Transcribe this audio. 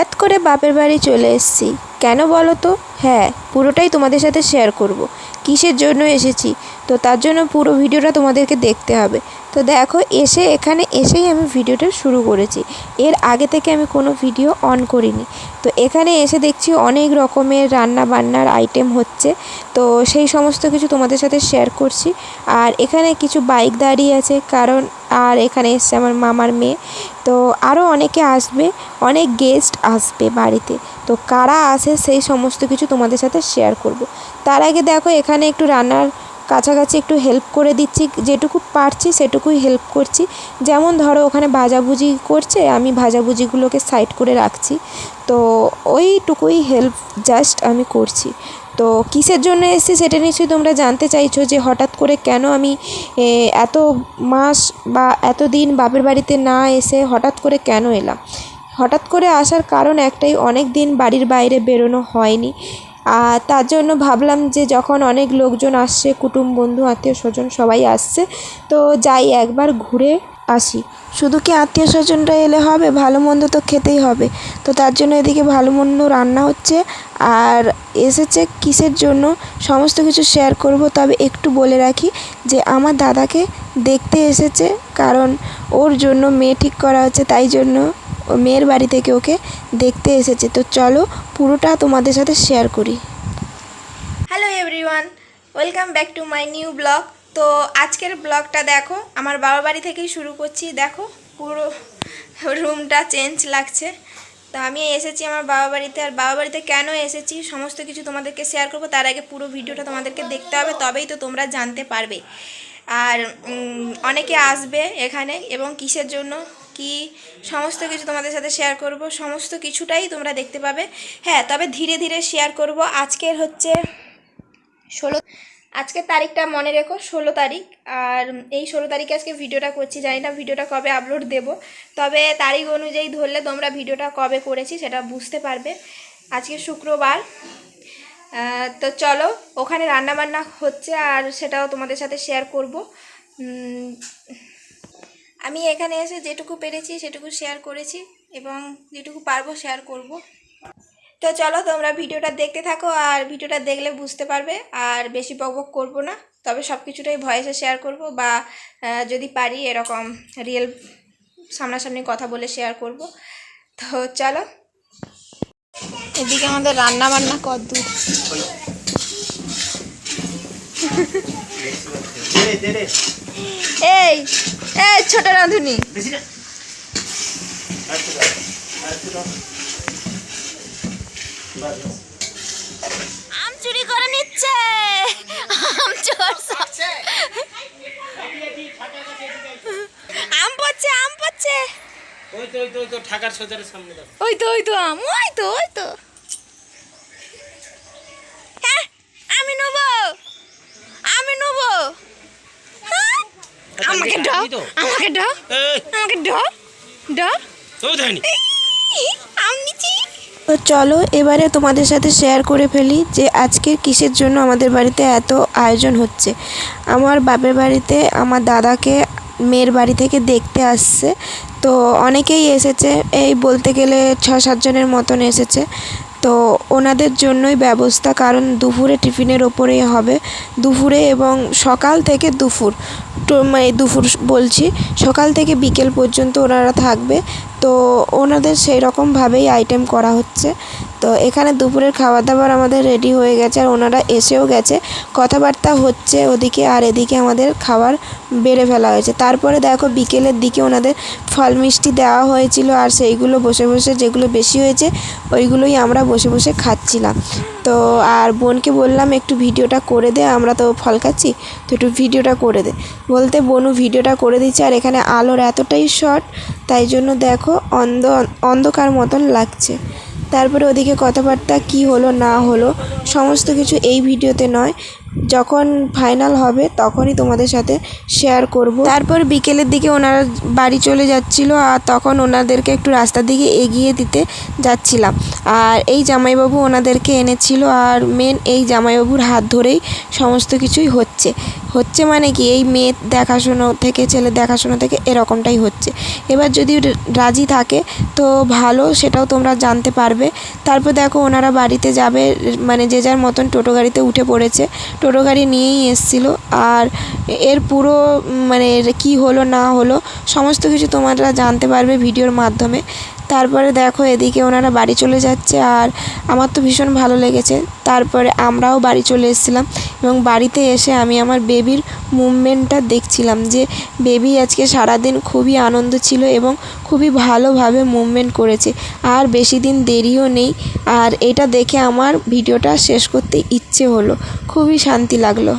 হঠাৎ করে বাপের বাড়ি চলে এসেছি। কেন বলো তো? হ্যাঁ, পুরোটাই তোমাদের সাথে শেয়ার করব। কিসের জন্য এসেছি তো তার জন্য পুরো ভিডিওটা তোমাদেরকে দেখতে হবে। তো দেখো, এখানে এসেই আমি ভিডিওটা শুরু করেছি। এর আগে থেকে আমি কোনো ভিডিও অন করিনি। তো এখানে এসে দেখছি অনেক রকমের রান্না বান্নার আইটেম হচ্ছে। তো সেই সমস্ত কিছু তোমাদের সাথে শেয়ার করছি। আর এখানে কিছু বাইক দাঁড়িয়ে আছে, কারণ আর এখানে এসছে আমার মামার মেয়ে। তো আরও অনেকে আসবে, অনেক গেস্ট আসবে বাড়িতে। তো কারা আসে সেই সমস্ত কিছু তোমাদের সাথে শেয়ার করব। তার আগে দেখো, এখানে একটু রান্নার কাছাকাছি একটু হেল্প করে দিচ্ছি, যেটুকু পারছি সেটুকুই হেল্প করছি। যেমন ধরো, ওখানে ভাজাভুজি করছে, আমি ভাজাভুজিগুলোকে সাইড করে রাখছি। তো ওইটুকুই হেল্প জাস্ট আমি করছি। তো কিসের জন্য এসেছি সেটা নিশ্চয়ই তোমরা জানতে চাইছো, যে হঠাৎ করে কেন আমি এত মাস বা এত দিন বাপের বাড়িতে না এসে হঠাৎ করে কেন এলাম। হঠাৎ করে আসার কারণ একটাই, অনেক দিন বাড়ির বাইরে বেরোনো হয়নি। আর তার জন্য ভাবলাম যে যখন অনেক লোকজন আসছে, কুটুম বন্ধু আত্মীয় স্বজন সবাই আসছে, তো যাই একবার ঘুরে আসি। শুধু কি আত্মীয় স্বজনরা এলে হবে? ভালো মন্দ তো খেতেই হবে। তো তার জন্য এদিকে ভালো মন্দ রান্না হচ্ছে। আর এসেছে কিসের জন্য সমস্ত কিছু শেয়ার করব। তবে একটু বলে রাখি যে আমার দাদাকে দেখতে এসেছে, কারণ ওর জন্য মেয়ে ঠিক করা হচ্ছে, তাই জন্য মেয়ের বাড়ি থেকে ওকে দেখতে এসেছে। তো চলো পুরোটা তোমাদের সাথে শেয়ার করি। Hello everyone, welcome back to my new blog. তো আজকের ব্লগটা দেখো, আমার বাবার বাড়ি থেকেই শুরু করছি। দেখো, পুরো রুমটা চেঞ্জ লাগছে। তো আমি এসেছি আমার বাবা বাড়িতে। আর বাবা বাড়িতে কেন এসেছি সমস্ত কিছু তোমাদেরকে শেয়ার করব। তার আগে পুরো ভিডিওটা তোমাদেরকে দেখতে হবে, তবেই তো তোমরা জানতে পারবে। আর অনেকে আসবে এখানে, এবং কিসের জন্য কি সমস্ত কিছু তোমাদের সাথে শেয়ার করব। সমস্ত কিছুটাই তোমরা দেখতে পাবে। হ্যাঁ, তবে ধীরে ধীরে শেয়ার করব। আজকের হচ্ছে 16, আজকের তারিখটা মনে রেখো, 16 তারিখ। আর এই 16 তারিখে আজকে ভিডিওটা করছি। জানি না ভিডিওটা কবে আপলোড দেব, তবে তারিখ অনুযায়ী ধরলে তোমরা ভিডিওটা কবে করেছি সেটা বুঝতে পারবে। আজকে শুক্রবার। তো চলো, ওখানে রান্নাবান্না হচ্ছে আর সেটাও তোমাদের সাথে শেয়ার করব। আমি এখানে এসে যেটুকু পেরেছি সেটুকু শেয়ার করেছি, এবং যেটুকু পারবো শেয়ার করব। তো চলো, তোমরা ভিডিওটা দেখতে থাকো, আর ভিডিওটা দেখলে বুঝতে পারবে। আর বেশি বকবক করব না, তবে সব কিছুটাই ভয়েসে শেয়ার করব, বা যদি পারি এরকম রিয়েল সামনাসামনি কথা বলে শেয়ার করব। তো চলো, এদিকে আমাদের রান্না বান্না কদ্দূর। এই এই ছোট রাঁধুনি, আম চুরি করে নিচ্ছে। আম চোর, আম পড়ছে, আম পড়ছে। ওই তো ঠাকার সোজারের সামনে দাও। ওই তো আম, ওই তো। হ্যাঁ, আমি নেবো। হ্যাঁ? আমাকে দাও। আম নিচ্ছি। তো চলো, এবারে তোমাদের সাথে শেয়ার করে ফেলি যে আজকের কিসের জন্য আমাদের বাড়িতে এত আয়োজন হচ্ছে। আমার বাপের বাড়িতে আমার দাদাকে মেয়ের বাড়ি থেকে দেখতে আসছে। তো অনেকেই এসেছে, এই বলতে গেলে 6-7 জনের মতন এসেছে। তো ওনাদের জন্যই ব্যবস্থা, কারণ দুপুরে টিফিনের ওপরেই হবে। দুপুরে এবং সকাল থেকে দুপুর, মানে দুপুর বলছি, সকাল থেকে বিকেল পর্যন্ত ওনারা থাকবে। তো ওনাদের সেই রকমভাবেই আইটেম করা হচ্ছে। তো এখানে দুপুরের খাবার দাবার আমাদের রেডি হয়ে গেছে, আর ওনারা এসেও গেছে। কথাবার্তা হচ্ছে ওদিকে, আর এদিকে আমাদের খাবার বেড়ে ফেলা হয়েছে। তারপরে দেখো, বিকেলের দিকে ওনাদের ফল মিষ্টি দেওয়া হয়েছিল, আর সেইগুলো বসে বসে, যেগুলো বেশি হয়েছে ওইগুলোই আমরা বসে বসে খাচ্ছিলাম। তো আর বোনকে বললাম একটু ভিডিওটা করে দে, আমরা তো ফল খাচ্ছি, তো একটু ভিডিওটা করে দে বলতে বোনও ভিডিওটা করে দিচ্ছে। আর এখানে আলোর এতটাই শর্ট, তাই জন্য দেখো অন্ধকার মতন লাগছে। তারপরে ওদিকে কথাবার্তা কি হলো না হলো সমস্ত কিছু এই ভিডিওতে নয়, যখন ফাইনাল হবে তখনই তোমাদের সাথে শেয়ার করব। তারপর বিকেলের দিকে ওনারা বাড়ি চলে যাচ্ছিল, আর তখন ওনাদেরকে একটু রাস্তার দিকে এগিয়ে দিতে যাচ্ছিলাম। আর এই জামাইবাবু ওনাদেরকে এনেছিল, আর মেন এই জামাইবাবুর হাত ধরেই সমস্ত কিছুই হচ্ছে। হচ্ছে মানে কি এই মেয়ে দেখাশুনো থেকে ছেলে দেখাশুনো থেকে এরকমটাই হচ্ছে। এবার যদি রাজি থাকে তো ভালো, সেটাও তোমরা জানতে পারবে। তারপর দেখো ওনারা বাড়িতে যাবে, মানে যে যার মতন টোটো গাড়িতে উঠে পড়েছে, টোটো গাড়ি নিয়েই এসেছিলো। আর এর পুরো মানে কী হলো না হলো সমস্ত কিছু তোমরা জানতে পারবে ভিডিওর মাধ্যমে। তারপরে দেখো এদিকে ওনারা বাড়ি চলে যাচ্ছে, আর আমার তো ভীষণ ভালো লেগেছে। তারপরে আমরাও বাড়ি চলে এসেছিলাম, এবং বাড়িতে এসে আমি আমার বেবির মুভমেন্টটা দেখছিলাম যে বেবি আজকে সারাদিন খুবই আনন্দ ছিল এবং খুবই ভালোভাবে মুভমেন্ট করেছে। আর বেশি দিন দেরিও নেই, আর এটা দেখে আমার ভিডিওটা শেষ করতে ইচ্ছে হলো, খুবই শান্তি লাগলো।